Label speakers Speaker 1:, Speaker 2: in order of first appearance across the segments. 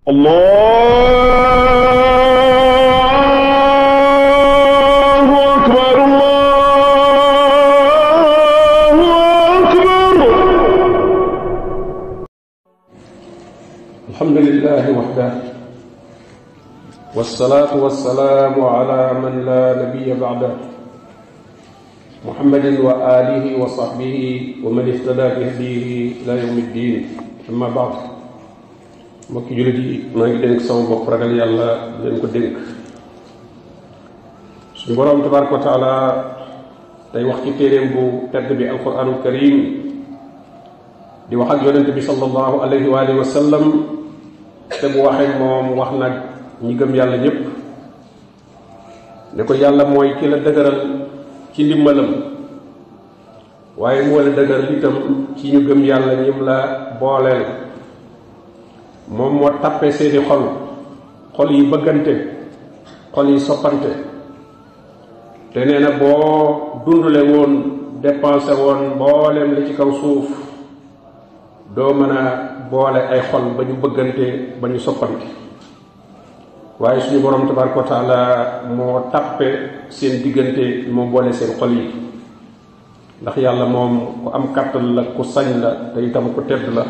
Speaker 1: الله أكبر الله أكبر.
Speaker 2: الحمد لله وحده والصلاة والسلام على من لا نبي بعده محمد وآله وصحبه ومن اهتدى بهديه إلى يوم الدين. أما بعد mbokki jullit yi maa ngi dénk sama bopp ragal yàlla leen ko dénk. suñu boroom tabaraka wa taala day wax ci téeréem bu tedd bi alquranul karim di wax ak yonent bi sallallahu alayhi wa alihi wa sallam te bu waxee moom wax nag ñi gëm yàlla ñépp ne ko yàlla mooy ki la dëgëral ci ndimbalam waaye moo la dëgëral itam ci ñu gëm yàlla ñim la booleel. moom moo tàppe seeni xol yi bëggante xol yi soppante te nee na boo dundule woon dépensé woon mbooleem li ci kaw suuf doo mën a boole ay xol ba ñu bëggante ba ñu soppante waaye suñu borom tabaraka wa taala moo tàppe seen diggante moo boole seen xol yi ndax yàlla moom ku am kàttan la ku sañ la te itam ku tedd la.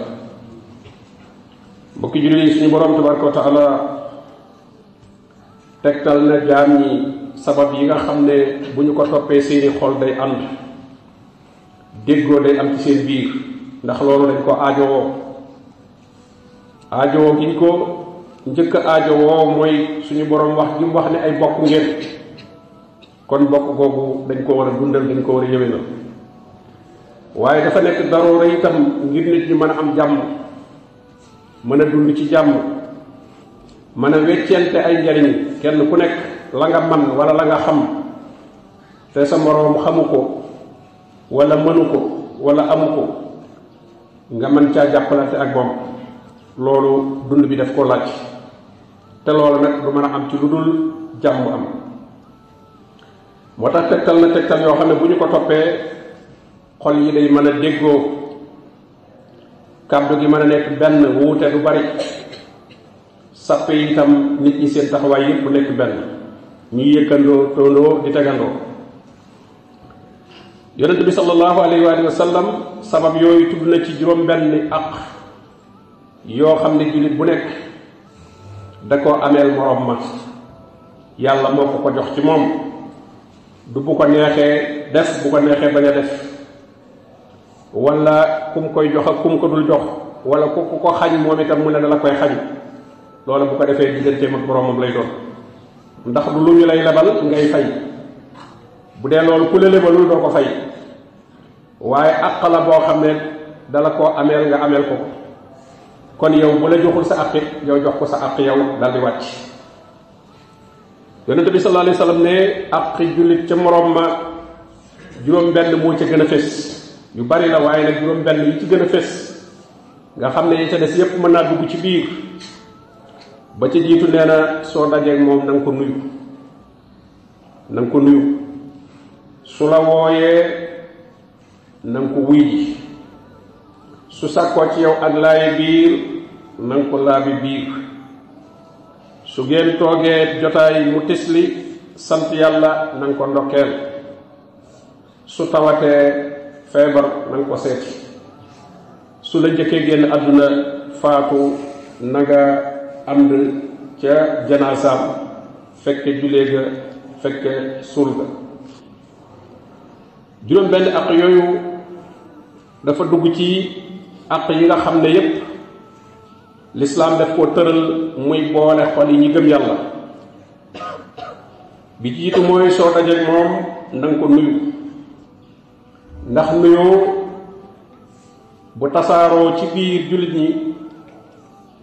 Speaker 2: mbokki jullit yi suñu boroom tabaraka wa taala tegtal na jaam ñi sabab yi nga xam ne bu ñu ko toppee seeni xol day ànd déggoo day am ci seen biir ndax loolu dañ ko aajowoo giñ ko njëkk aajowoo mooy suñu boroom wax gi mu wax ne ay bokk ngeen kon bokk googu dañ ko war a dundal dañ ko war a yëwénal waaye dafa nekk daroora itam ngir nit ñi mën a am jàmm mën a dund ci jàmm mën a weccente ay njariñ kenn ku nekk la nga man wala la nga xam te sa moroom xamu ko wala mënu ko wala amu ko nga mën caa jàppalante ak moom loolu dund bi daf ko laaj te loolu nag du mën a am ci lu dul jàmm am. moo tax tegtal na tegtal yoo xam ne bu ñu ko toppee xol yi day mën a déggoo kàddu gi mën a nekk benn wuute du bari sàppe yi itam nit ñi seen taxawaay yépp nekk benn ñuy yëkkandoo tóondoo di tegandoo. yonent bi sallallahu alayhi wa sallam sabab yooyu tudd na ci juróom benn àq yoo xam ne jullit bu nekk da koo ameel moroom ma yàlla moo ko jox ci moom du bu ko neexee def bu ko neexee bañ a def wala kum koy jox ak kum ko dul jox wala ku ko xañ moom itam mu ne dala koy xañ loola bu ko defee digganteem ak boroomam lay doon ndax du lu ñu lay lebal ngay fay bu dee loolu ku la lebalul doo ko fay waaye àq la boo xam ne dala koo ameel nga ameel ko kon yow bu la joxul sa àq yow jox ko sa àq yow dal di wàcc. yonent bi sallallahu alayhi wa sallam ne àq jullit ca moroom ma juróom benn moo ca gën a fés yu bari la waaye nag juróom benn yi ci gën a fés nga xam ne yi ca des yépp mën naa dugg ci biir ba ca jiitu nee na soo dajeek moom na nga ko nuyu su la wooyee na nga ko wuy ji su sàkkoo ci yow ak laayi biir na nga ko laabi biir su ngeen toogee jotaay mu tisli sant yàlla na nga ko ndokkeel su tawatee feebar na nga ko seeti su la njëkkee génn àdduna faatu na nga ànd ca janaasaam fekke julee ga fekke suul ga. juróom benn àq yooyu dafa dugg ci àq yi nga xam ne yépp lislaam daf koo tëral muy boole xol yi ñi gëm yàlla. bi jiitu mooy soo dajeek moom na nga ko nuyu ndax nuyoo bu tasaaroo ci biir jullit ñi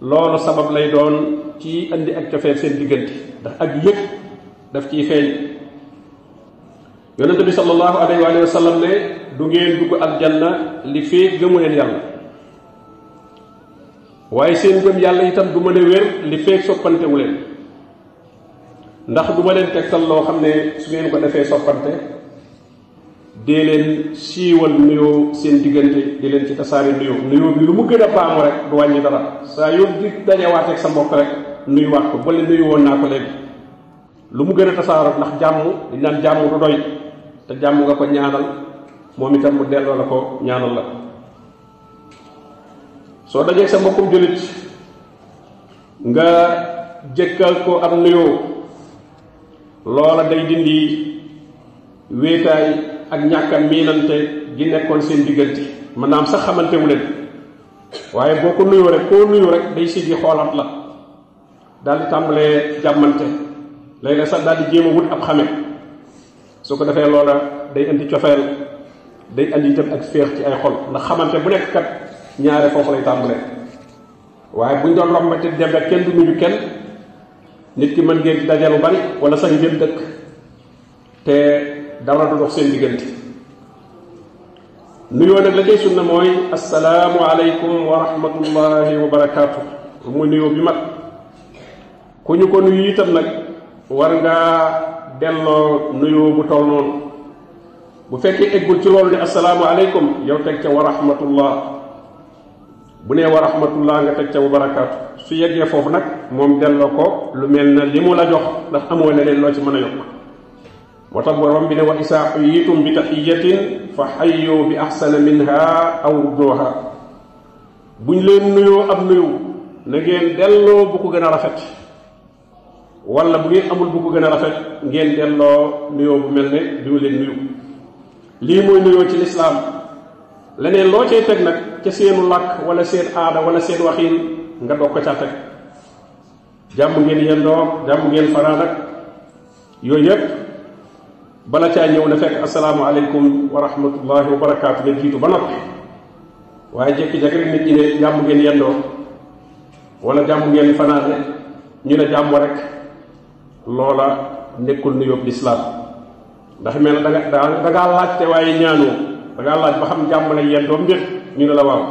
Speaker 2: loolu sabab lay doon ci indi ak cofeel seen diggante ndax ak yëg daf ciy feeñ. yonent bi sallallahu alayhi wa sallam ne du ngeen dugg aljanna li feek gëmu leen yàlla waaye seen gëm yàlla itam du mën a wér li feek soppantewu leen ndax du ma leen tegtal loo xam ne su ngeen ko defee soppante dee leen siiwal nuyoo seen diggante di leen ci tasaare nuyoo bi lu mu gën a baamu rek du wàññi dara saa yoo di dajewaat ak sa mbokk rek nuyuwaat ko bale nuyu woon naa ko léegi lu mu gën a tasaaroo ndax jàmm di naan jàmm du doy te jàmm nga ko ñaanal moom itam mu delloo la ko ñaanal la soo dajee sa mbokkum jullit nga jëkkal ko am nuyoo loola day dindi wéetaay ak ñàkka miinante gi nekkoon seen diggante mën naa am sax xamante wu leen waaye boo ko nuyoo rek koo nuyu rek day siggi xoolaat la daal di tàmbalee jàmmante léeg-léeg sax daal di jéem a wut ab xame su ko defee loola day indi cofeel day indi itam ak féex ci ay xol ndax xamante bu nekk kat ñaare foofu lay tàmbalee waaye buñ doon rombante dem rek kenn du nuyu kenn nit ki mën ngeen daje lu bari wala sax ngeen dëkk te dara du dox seen diggante nuyoo nag la cay sunna mooy assalaamu aleykum wa rahmatullahi wa barakaatu muy nuyoo bi mat ku ñu ko nuyu itam nag war ngaa delloo nuyoo bu toll noonu bu fekkee eggul ci loolu ne assalaamu aleykum yow teg ca wa rahmatullah bu nee wa rahmatullah nga teg ca wa barakaatu su yeggee foofu nag moom delloo ko lu mel na li mu la jox ndax amoo leneen loo ci mën a yokk moo tax borom bi ne wa isaa xuyitum bi taxiyatin fa xayyu bi axsana minha aw rudduha buñ leen nuyoo ab nuyu na ngeen delloo bu ko gën a rafet wala bu ngeen amul bu ko gën a rafet ngeen delloo nuyoo bu mel ne bi mu leen nuyu lii mooy nuyoo ci lislaam leneen loo cay teg nag ca seenu làkk wala seen aada wala seen waxiin nga doog ko ca teg jàmm ngeen yendoo jàmm ngeen fanaan ak yooyu yépp bala caa ñëw na fekk assalaamu aleykum wa rahmatullahi wa barakaatu nga jiitu ba noppi waaye jékki-jékki rek nit ñi ne jàmm ngeen yendoo wala jàmm ngeen fanaane ñu ne jàmm rek loola nekkul nuyoo lislaam ndax mel na da ngaa laajte waaye ñaanoo da ngaa laaj ba xam jàmm lay yendoo mbir ñu ne la waaw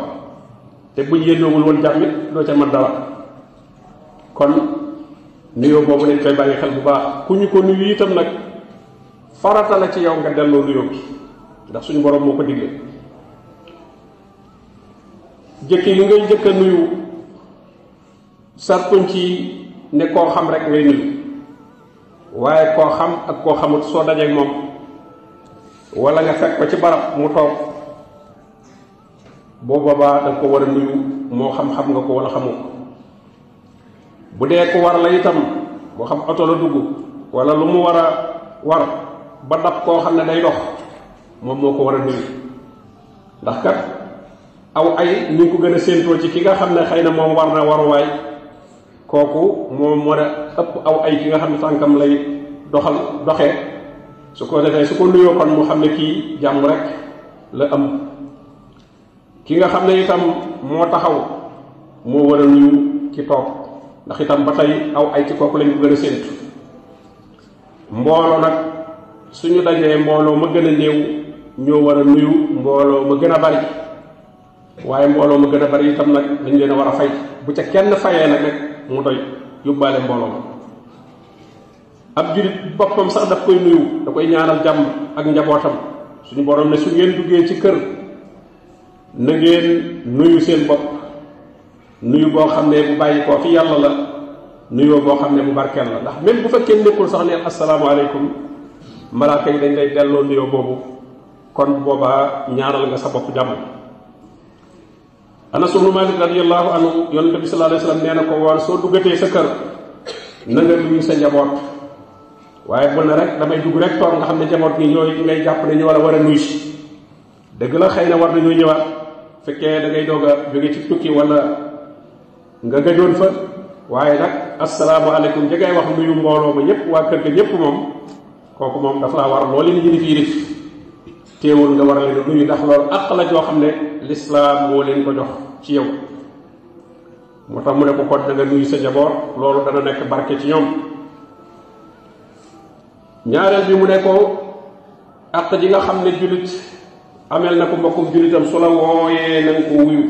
Speaker 2: te buñ yendoowul woon jàmm it doo ca mën dara kon nuyoo boobu dañ koy bàyyi xel bu baax ku ñu ko nuyu itam nag farata la ci yow nga delloo nuyoo bi ndax suñu borom moo ko digle jëkk yi ngay jëkk a nuyu sartuñ ci ne koo xam rek ngay nuyu waaye koo xam ak koo xamut soo dajeeg moom wala nga fekk ko ci barab mu toog boo boobaa da nga ko war a nuyu moo xam-xam nga ko wala xamu ko bu dee ku war la itam moo xam oto la dugg wala lu mu war a war ba dab koo xam ne day dox moom moo ko war a nuyu ndax kat aw ay ñu ngi ko gën a séentoo ci ki nga xam ne xëy na moom war na waruwaay kooku moom war a ëpp aw ay ki nga xam ne tànkam lay doxee su ko defee su ko nuyoo kon mu xam ne kii jàmm rek la am ki nga xam ne itam moo taxaw moo war a nuyu ci toog ndax itam ba tey aw ay ci kooku lañ ko gën a séentu mbooloo nag suñu dajee mbooloo ma gën a néew ñoo war a nuyu mbooloo ma gën a bari waaye mbooloo ma gën a bari itam nag dañ leen a war a fay bu ca kenn fayee nag rek mu doy yóbbaale mbooloo ma ab julit boppam sax daf koy nuyu da koy ñaanal jàmm ak njabootam suñu borom ne su ngeen duggee ci kër na ngeen nuyu seen bopp nuyu boo xam ne bu bàyyi koo fi yàlla la nuyoo boo xam ne bu barkeel la ndax même bu fekkee nekkul sax ne asalaamaaleykum malaaka yi dañ lay delloo nuyoo boobu kon boobaa ñaanal nga sa bopp jàmm Anas ibn Malik radiyallahu anhu yonent bi sallallahu alayhi wasallam nee na ko woon soo duggatee sa kër na nga nuyu sa njaboot waaye bu ne rek damay dugg rek toog nga xam ne njaboot gi ñooy ngay jàpp ne ñoo la war a nuyu si dëgg la xëy na war nañoo ñëwaat fekkee da ngay doog a jóge ci tukki wala nga gëjoon fa waaye nag asalaamaaleykum jegay wax nuyu mbooloo ma ñëpp waa kër ga ñëpp moom kooku moom dafa laa war loolu ni ñu fiirif teewul nga war a leen nuyu ndax loolu àq la joo xam ne lislaam moo leen ko jox ci yow moo tax mu ne ko kon da nga nuyu sa njaboot loolu dana nekk barke ci ñoom ñaareel bi mu ne ko àq ji nga xam ne jullit amel na ko mbokkum jullitam su la wooyee na nga ko wuyu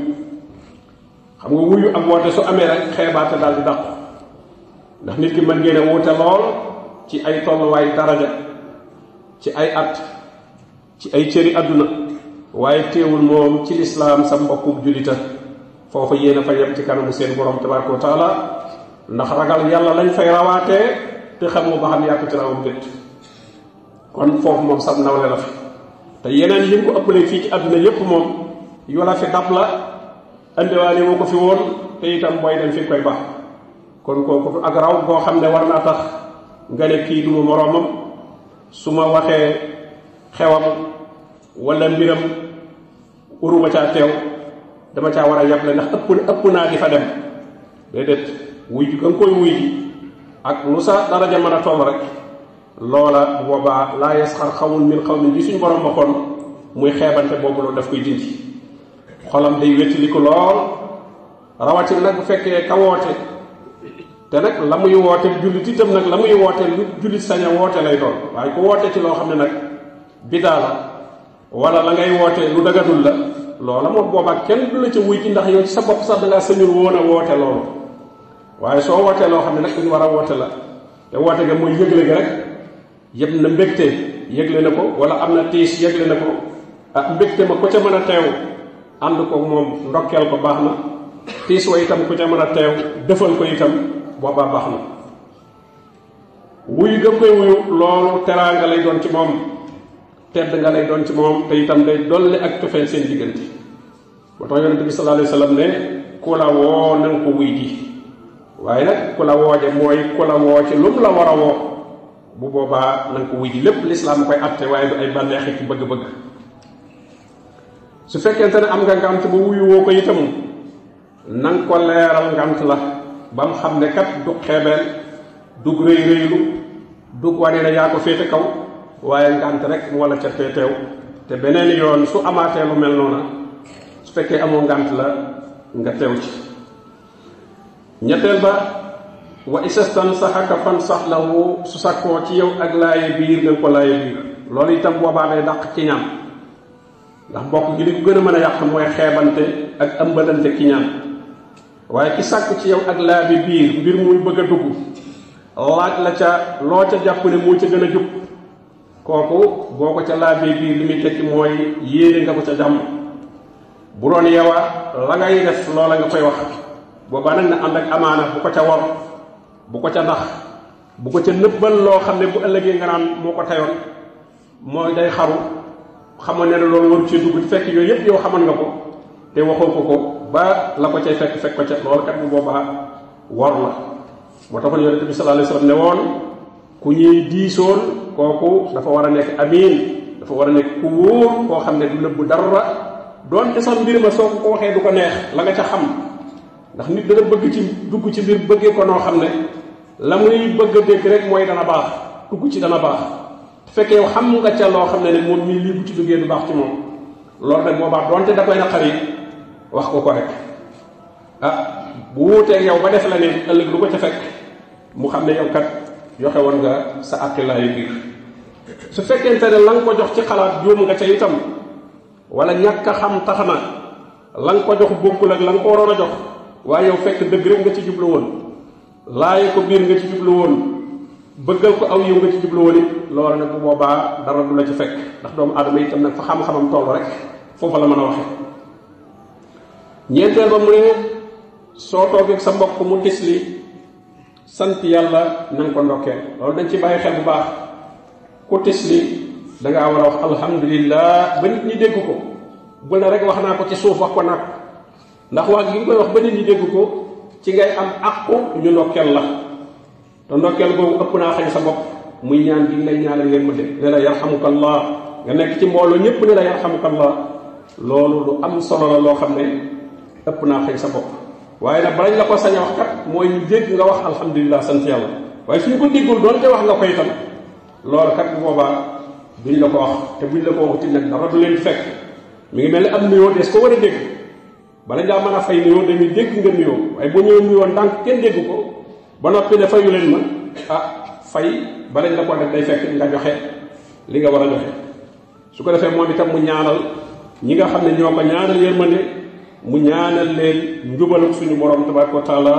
Speaker 2: xam nga wuyu ak woote su amee rek xeebaate daal di dàqu ndax nit ki mën ngeen a wuute lool ci ay tolluwaay daraja ci ay at ci ay cëri àdduna waaye teewul moom ci lislaam sa mbokku julita foofu yéen a fa yem ci kanamu seen borom tabaraka wa taala ndax ragal yàlla lañ fay rawaatee te xam nga ba xam yaa ko ci rawam déet kon foofu moom sab nawle la fi te yeneen yi ko ëppalee fii ci àdduna yépp moom yu la fi dab la andiwaale woo ko fi woon te itam booy dem fi koy baax kon kooku ak raw boo xam ne war naa tax nga ne kii duma moroomam su ma waxee xewam wala mbiram uruma caa teew dama caa war a yable ndax ëpp naa di fa dem déedéet wuy ji nga koy wuy ji ak lu sa daraja mën a toll rek loola bu boobaa laa yasxar xawmun min xawmin ji suñu borom waxoon muy xeebante boobu loolu daf koy dindi xolam day wettili ko lool rawatina nag bu fekkee ka woote te nag la muy woote jullit itam nag la muy woote lu jullit sañ a woote lay doon waaye ku woote ci loo xam ne nag bidaa la wala la ngay woote lu dagadul la loola moom boobaa kenn du la ca wuy ci ndax yow ci sa bopp sax dangaa sañul woon a woote loolu waaye soo wootee loo xam ne nag duñu war a woote la te woote ga mooy yëgle ga rek yëpp na mbégte yëgle na ko wala am na tiis yëgle na ko ah mbégte ma ku ca mën a teew ànd ko moom ndokkeel ko baax na tiis wa itam ku ca mën a teew defal ko itam boobaa baax na wuyu gëm koy wuyu loolu teraanga lay doon ci moom tedd nga lay doon ci moom te itam day dolli ak cofeel seen diggante ba tax yonente bi sallallahu alayhi wa sallam ne ku la woo na nga ko wuy ji waaye nag ku la wooje mooy ku la woo ci lu mu la war a woo bu boobaa na nga ko wuy ji lépp lislaam koy atte waaye du ay bànneexi ci bëgg-bëgg su fekkente ne am nga ngant ba wuyu woo ko itam na nga ko leeral ngant la ba mu xam ne kat du xeebeel dug rëy rëylu dug wane ne yaa ko féete kaw waaye ngant rek moo la ca teew te beneen yoon su amaatee lu mel noona su fekkee amoo ngant la nga teew ci ñetteel ba wa isastan saxaka fan sax lahu su sakkoo ci yow ak laaye biir nga ko laaye biir loolu itam boobaa day dàq ci ñaan ndax bokk gi li ko gën a mën a yàq mooy xeebante ak ëmbalante ki ñaan waaye ki sàkku ci yow ak laa bi biir mbir muy bëgg a dugg laaj la ca loo ca jàpp ne moo ca gën a jub kooku boo ko ca laabee biir li muy tekki mooy yéene nga ko ca jàmm bu doon yowa la ngay def loola nga koy wax boobaa nag na ànd ak amaana bu ko ca war bu ko ca nax bu ko ca nëbbal loo xam ne bu ëllëgee nga naan moo ko tayoon mooy day xaru xamoon ne loolu waru ci dugg fekk yooyu yëpp yow xamoon nga ko te waxoo ko ba la ko cay fekk ko ca loolu kat bu boobaa war la moo taxoon yonente bi sallallahu alayhi wasallam ne woon ku ñuy diisoon kooku dafa war a nekk amiin dafa war a nekk ku wóor koo xam ne du nëbbu dara doonte sax mbir ma soo ko waxee du ko neex la nga ca xam ndax nit dana bëgg ci dugg ci mbir bëggee ko noo xam ne la muy bëgg a dégg rek mooy dana baax dugg ci dana baax te fekkee yow xam nga ca loo xam ne moom mii lii bu ci duggee du baax ci moom loolu rek moo baax doonte da koy naqari wax ko rek bu wuuteeg yow ba def la ne ëllëg lu ko ca fekk mu xam ne yow kat joxe woon nga sa àqilaayu biir su fekkente ne la nga ko jox ci xalaat juum nga ca itam wala ñàkk a xam tax na la nga ko jox bokkul ak la nga ko waroon a jox waaye yow fekk dëgg rek nga ci jublu woon laaye ko biir nga ci jublu woon bëggal ko aw yow nga ci jublu woon it loolu nag bu boobaa dara du la ci fekk ndax doomu aadama itam nag fa xam-xamam toll rek foofu la mën a waxe ñeenteel ba mu ne soo toogee sa mbokk mu gis li sant yàlla na nga ko ndokkeel loolu dañ ci bàyyi xel bu baax ku tis li dangaa war a wax alhamdulillah ba nit ñi dégg ko bul na rek wax naa ko ci suuf wax ko nag ndax wax gi nga koy wax ba nit ñi dégg ko ci ngay am àqu ñu ndokkeel la te ndokkeel boobu ëpp naa xañ sa bopp muy ñaan gi lay ñaanal ngeen ma de ne la yarhamukallah nga nekk ci mbooloo ñépp ne la yarhamukallah loolu lu am solo la loo xam ne ëpp naa xañ sa bopp waaye nag balañ la ko sañ a wax kat mooy ñu dégg nga wax alhamdulilah sant yàlla waaye suñu ko déggul doon te wax nga koy itam loolu kat bu boobaa duñ la ko wax te buñ la ko waxuti nag dara du leen fekk mi ngi mel ni am nuyoo des ko war a dégg bala ngaa mën a fay nuyoo dañuy dégg nga nuyoo waaye boo ñëwee nuyoo ndànk kenn dégg ko ba noppi ne fayu leen ma fay balañ la ko def day fekk nga joxe li nga war a joxe su ko defee moom itam mu ñaanal ñi nga xam ne ñoo ko ñaanal yërmande mu ñaanal leen njubaluk suñu borom tabaraka wa taala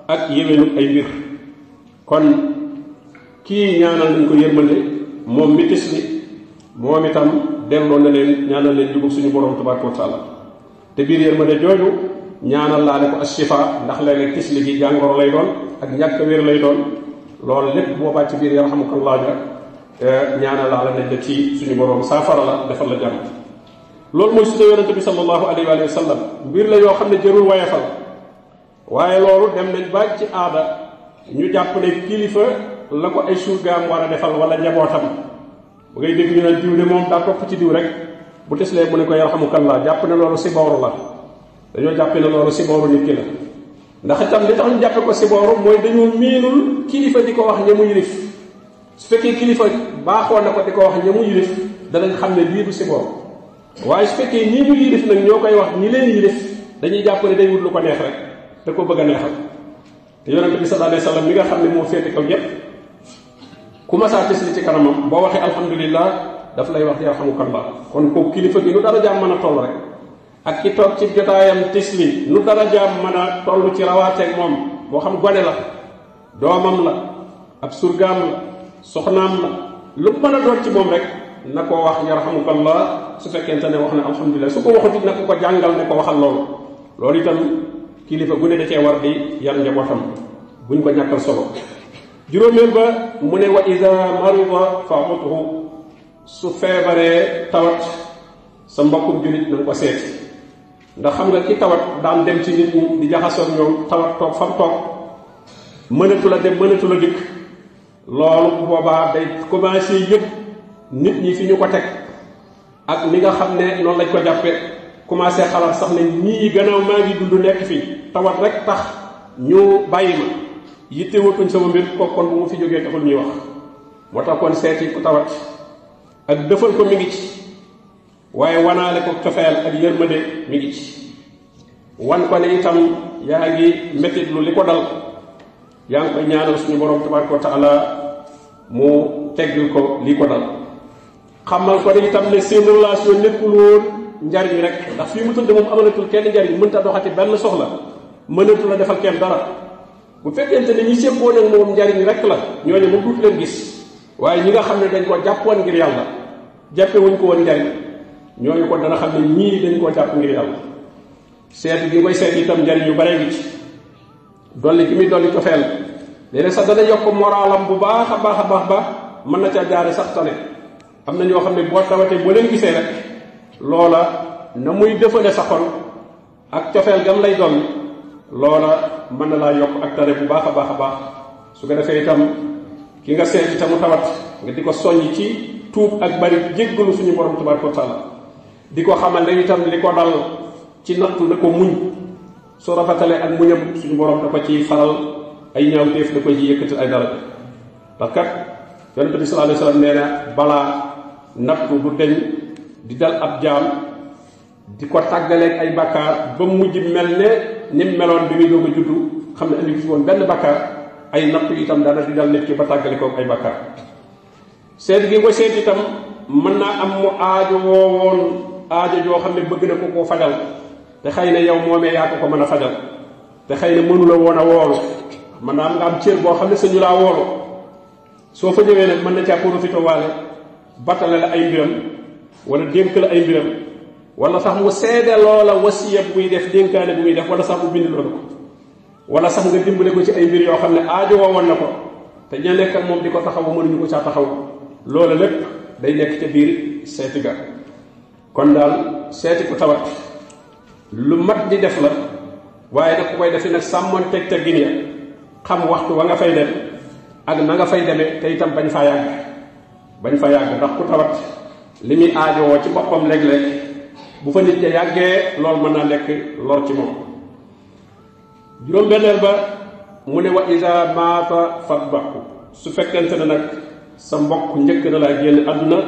Speaker 2: ak yéwénuk ay mbir kon kii ñaanal nañ ko yërmande moom mi tis li moom itam delloo na leen ñaanal leen jubug suñu borom tabaraka wa taala te biir yërmande jooju ñaanal laa ne ko ashifa ndax léeg-léeg tisli gi jàngoro lay doon ak ñàkk wér lay doon loolu lépp boobaa ci biir yarhamukallah ja ñaanal laa la nañ la ci suñu borom saafara la defal la jàmm. loolu mooy sunna yonente bi sallallahu alayhi wa sallam mbir la yoo xam ne jërul wayefal waaye loolu dem nañ ba ci aada ñu jàpp ne kilifa la ko ay surgaam war a defal wala njabootam bu ngay dégg ñu ne diw ne moom daa topp ci diw rek bu teslee mu ne ko yarhamukallah jàpp ne loolu si booru la dañoo jàpp ne loolu si booru nit ki la ndax itam li tax ñu jàppe ko si booru mooy dañoo miinul kilifa di ko wax ña mu yilif su fekkee kilifa baaxoo na ko di ko wax ña mu yilif danañ xam ne lii du si booru waaye su fekkee ñii ñu yilif nag ñoo koy wax ñi leen yilif dañuy jàpp ne day wut lu ko neex rek da ko bëgg a neexal te yonente bi sallallahu alayhi wasallam mi nga xam ne moo féete kaw ñépp ku masaa tisli ci kanamam boo waxee alhamdulillah daf lay wax yarhamukallah kon kooku kilifa gi nu dara jaam mën a toll rek ak ki toog ci jotaayam tisli nu dara jaam mën a toll ci rawaateeg moom moo xam gone la doomam la ab surgaam la soxnaam la lu mën a doon ci moom rek na ko wax yarhamukallah su fekkente ne wax na alhamdulillah su ko waxut na ko jàngal ne ko waxal loolu loolu itam kilifa gu ne da cee war di yar njabootam buñ ko ñàkkal solo. juróomeel ba mu ne wa ida marida fa'udhu su feebaree tawat sa mbokkum julit na nga ko seeti ndax xam nga ki tawat daan dem ci nit ñi di jaxasoo ñoom tawat toog fam toog mënatu la dem mënatu la dikk loolu bu boobaa day commencé yëpp nit ñi fi ñu ko teg ak ni nga xam ne noonu lañ ko jàppe commencé xalaat sax ne ñii gannaaw maa ngi dund nekk fii tawat rek tax ñu bàyyi ma yitte watuñ sama mbir ko kon bu mu fi jógee taxul ñuy wax moo tax kon seeti ku tawat ak dëfal ko mi ngi ci waaye wanaale ko cofeel ak yërmande mi ngi ci wan ko ne itam yaa ngi métit lu li ko dal yaa ngi koy ñaanal suñu borom tabaraka wa taala mu teggil ko li ko dal xamal ko ne itam ne seen relation nekkul woon njariñ rek ndax fii mu tëdd moom amanatul kenn njariñ mënta doxati benn soxla mënatu la defal kenn dara bu fekkente ne ñi séqoon ak moom njariñ rek la ñooñu mu duut leen gis waaye ñi nga xam ne dañ ko jàppoon ngir yàlla jàppe wuñ ko woon njariñ ñooñu ko dana xam ne ñii dañ koo jàpp ngir yàlla seet gi koy seet itam njariñ yu bare ngi ci dolli gi muy dolli cofeel léeg-léeg sax dana yokk moralam bu baax a baax a baax ba mën na ca jaare sax tane am na ñoo xam ne boo tawatee boo leen gisee rek loola na muy dëfale sa xol ak cofeel gam lay doon loola mën na laa yokk ak tane bu baax a baax a baax su ko defee itam ki nga seet itamu tawat nga di ko soññ ci tuub ak bari jéggalu suñu borom tabaraka wa taala di ko xamal ne itam li ko dal ci nattu na ko muñ su rafetalee ak muñam suñu borom da ko ci faral ay ñaawteef da ko ci yëkkatil ay daraja ndax kat yonent bi sallallahu alayhi wasallam nee na balaa nattu du deñ di dal ab jaam di ko tàggaleeg ay bakkaar ba mujj mel ne ni meloon bi muy doog a juddu xam ne andi ci woon benn bakkaar ay nattu itam dana di dal nit ki ba tàggale koog ay bakkaar seet gi ko seet itam mën naa am mu aajo woowoon aajo joo xam ne bëgg na ko koo fajal te xëy na yow moomee yaa ko mën a fajal te xëy na mënu la woon a woolu mën naa am nga am cër boo xam ne sañu laa woolu soo fa ñëwee nag mën na caa profité waale battale la ay mbiram wala dénk la ay mbiram wala sax mu seede loola wasiya bu muy def dénkaane bu muy def wala sax mu bind loolu ko wala sax nga dimbale ko ci ay mbir yoo xam ne aajo woowoon na ko te ña nekk ak moom di ko taxaw mënuñu ko caa taxaw loola lépp day nekk ca biir seeti ga kon daal seeti ku tawat lu mat di def la waaye nag ku koy defi nag sàmmoon teg teggin ya xam waxtu wa nga fay dem ak na nga fay demee te itam bañ fa yàgg ndax ku tawat li muy aajowoo ci boppam léeg-léeg bu fa nit ya yàggee loolu mën naa nekk lor ci moom juróom-benneel ba mu ne wa ida maata fatbaku su fekkente ne nag sa mbokk njëkk na laa génn àdduna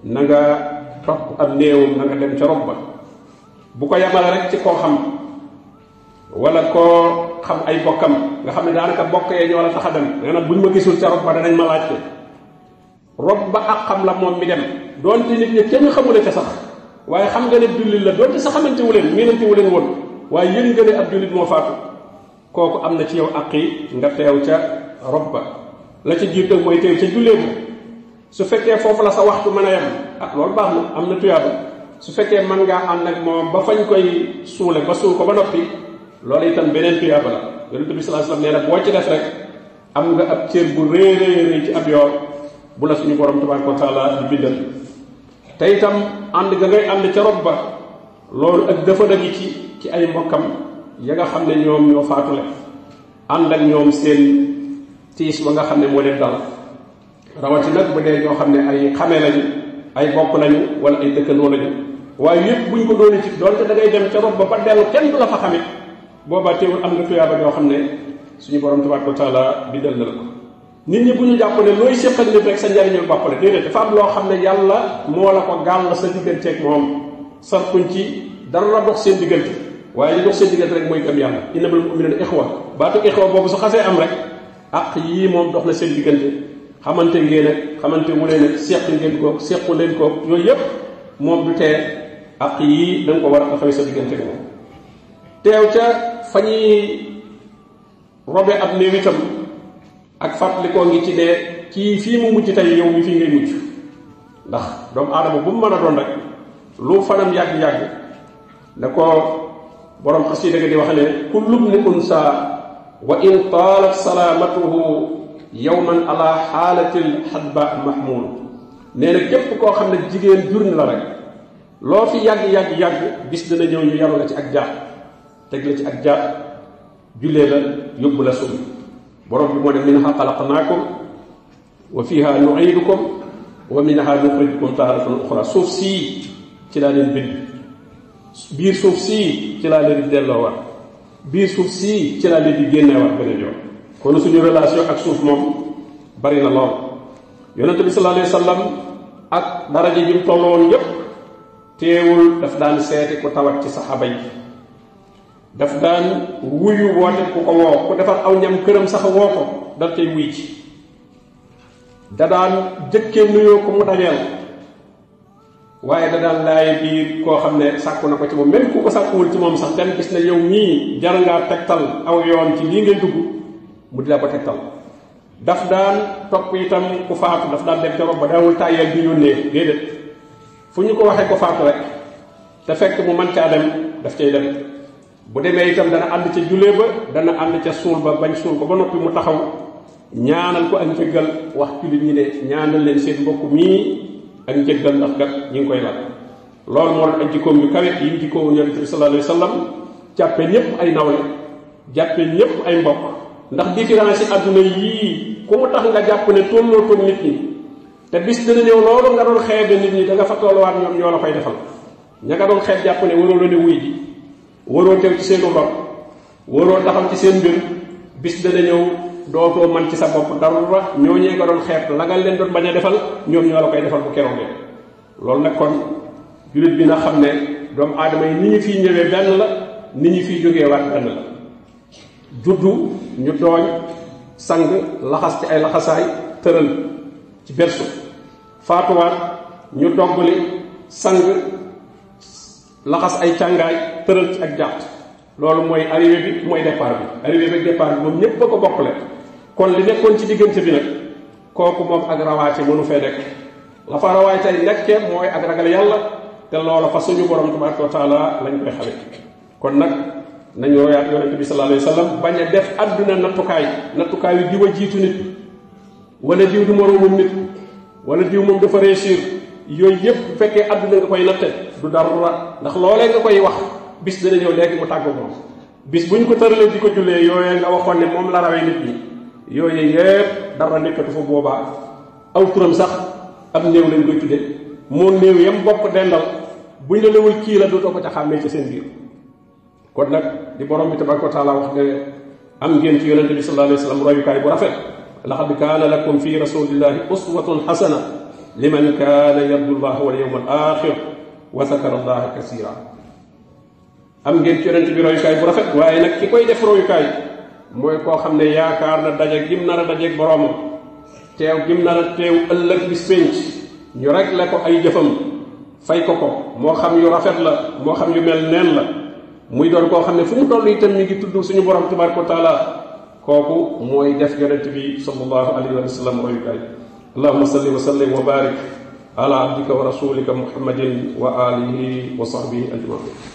Speaker 2: na nga topp ab néewam na nga dem ca rob ba bu ko yamale rek ci koo xam wala koo xam ay bokkam nga xam ne daanaka bokk yee ñoo la tax a dem nga nag buñ ma gisul ca rob ba danañ ma laaj ko rob ba ak xam la moom mi dem doonte nit ñi kenn xamule ca sax waaye xam nga ne jullit la doonte sa xamante wu leen miinante wu leen woon waaye yëg nga ne ab jullit moo faatu kooku am na ci yow àq yi nga teew ca rob ba la ca jiital mooy teew ca jullee ba su fekkee foofu la sa waxtu mën a yem loolu baax na am na tuyaaba su fekkee mën ngaa ànd ak moom ba fañ koy suule ba suul ko ba noppi loolu itam beneen tuyaaba la yonent bi sallallahu alayhi wasallam nee na boo ci def rek am nga ab cër bu rëy rëy ci ab yoon bu la suñu borom tabaraka wa taala di bindal te itam ànd ga ngay ànd ca rob ba loolu ak dafa dagi ci ay mbokkam ya nga xam ne ñoom ñoo faatule ànd ak ñoom seen tiis ba nga xam ne moo leen dal rawati nag bu dee ñoo xam ne ay xame lañu ay bokk lañu wala ay dëkkandoo lañu waaye yëpp buñ ko dooni ci doonte da ngay dem ca rob ba dellu kenn du la fa xamit boobaa teewul am nga tuyaaba yoo xam ne suñu borom tabaraka wa taala bindal na la ko nit ñi bu ñu jàpp ne looy séqal nit rek sa njariñul bopp la déedéet dafa am loo xam ne yàlla moo la ko gàll sa digganteeg moom sartuñ ci dara la dox seen diggante waaye li dox seen diggante rek mooy gëm yàlla innamal mu'minuuna ixwa baatu ixwa boobu su xasee am rek ak yii moom dox na seen diggante xamante ngeen ak xamante wu leen ak seq ngeen ko sequ leen ko yooyu yëpp moom du tee ak yii da nga ko war a taxawee sa diggante moom teew ca fa ñuy robe ab néew itam ak fàttalikoo ngi ci dee kii fii mu mujj tey yow mi fii ngay mujj ndax doomu aadama bu mu mën a doon rek lu fanam yàgg-yàgg da ko borom xasida ga di wax ne kullu bni unsa wa in taalat salaamatuhu yawman ala xaalatil xadba mahmul nee na képp koo xam ne jigéen jur na la rek loo fi yàgg bis dina ñëw ñu yaru la ci ak jaat teg la ci ak jaat jullee la yóbbu la suuf borom bi moo ne minha xalaqnaakum wa fiha nuidukum wa minha nuxrijukum taaratan uxra suuf sii ci laa leen bind biir suuf sii ci laa leen di delloowaat biir suuf sii ci laa leen di génneewaat beneen yoon kon suñu relation ak suuf moom bari na lool yonent bi sallallahu alayhi wa sallam ak daraja ji mu tolloon yépp teewul daf daan seeti ku tawat ci saxaaba yi daf daan wuyu woote ku ko woo ku defar aw ñam këram sax woo ko dal cay wuy ci da daan jëkkee nuyoo ko mu dajeel waaye da daan laay biir koo xam ne sàkku na ko ci moom même ku ko sàkkuwul ci moom sax dem gis ne yow ñii jar ngaa tegtal aw yoon ci lii ngay dugg mu di la ko tegtal daf daan topp itam ku faatu daf daan dem ca rob ba daawul tàyyeel bi yónnee déedéet fu ñu ko waxee ko faatu rek te fekk mu mën caa dem daf cay dem bu demee itam dana ànd ca jullee ba dana ànd ca suul ba bañ suul ko ba noppi mu taxaw ñaanal ko ak njëggal wax jullit ñi ne ñaanal leen seen mbokk mii ak njëggal ndax kat ñi ngi koy laaj loolu moo doon ay jikkoom yu kawe yi jikkoo woon yonent bi sallallahu alayhi wa sallam jàppe ñëpp ay nawle jàppe ñëpp ay mbokk ndax différence yi adduna yii ku mu tax nga jàpp ne tolloo toog nit ñi te bis dana ñëw loolu nga doon xeebe nit ñi da nga fa tolluwaat ñoom ñoo la koy defal ña nga doon xeeb jàpp ne waroo la ne wuy ji waroo teew ci seenu rob waroo taxaw ci seen mbir bis dana ñëw dootoo man ci sa bopp dara ñooñee nga doon xeeb la nga leen doon bañ a defal ñoom ñoo la koy defal bu keroogee loolu nag kon jullit bi na xam ne doomu aadama yi ni ñu fiy ñëwee benn la ni ñu fiy jógee waat benn la juddu ñu dooñ sang laxas ci ay laxasaay tëral ci bersu faatuwaat ñu doggali sang laxas ay càngaay tëral ci ak jàtt loolu mooy arrivé bi mooy départ bi arrivé bi ak départ bi moom ñépp a ko bokkule kon li nekkoon ci diggante bi nag kooku moom ak rawaate mënu fee nekk la fa rawaate ay nekkee mooy ak ragal yàlla te loola fa suñu borom tabaraka wa taala lañ koy xame kon nag nañu royaat yonente bi sallallahu alayhi wa sallam bañ a def adduna nattukaay yu diw a jiitu nit wala diw du moroomum nit wala diw moom dafa réussir yooyu yëpp bu fekkee adduna nga koy natte du dara ndax loolee nga koy wax bis dana ñëw léegi mu tàggu moom bis bu ñu ko tëralee di ko jullee yooyee nga waxoon ne moom la rawee nit ñi yooyu yëpp dara nekkatu fa boobaa aw turam sax am néew lañ koy tudde moo néew yam bokk dendal buñ la lewul kii la dootoo ko ca xàmmee ci seen biir kon nag di borom bi tabaraka wa taala wax ne am ngeen ci yonente bi sallallahu alayhi wa sallam royukaay bu rafet laqad kaana lakum fi rasulillahi uswatun xasana liman kaana yarju llaha wal yawma al axir wa zakara allaha kasira am ngeen ci yonente bi royukaay bu rafet waaye nag ki koy def royukaay mooy koo xam ne yaakaar na daje gim nar a dajeeg boroomam teew gim nar a teew ëllëg bis pénc ñu réglé ko ay jëfam fay ko ko moo xam yu rafet la moo xam yu mel neen la muy doon koo xam ne fu mu toll itam mi ngi tudd suñu borom tabaraka wa taala kooku mooy def yonent bi sallallahu alayhi wa sallam royukaay allahumma salli wa sallim wa barik ala abdika wa rasulika muhammadin wa alihi wa sahbihi ajmain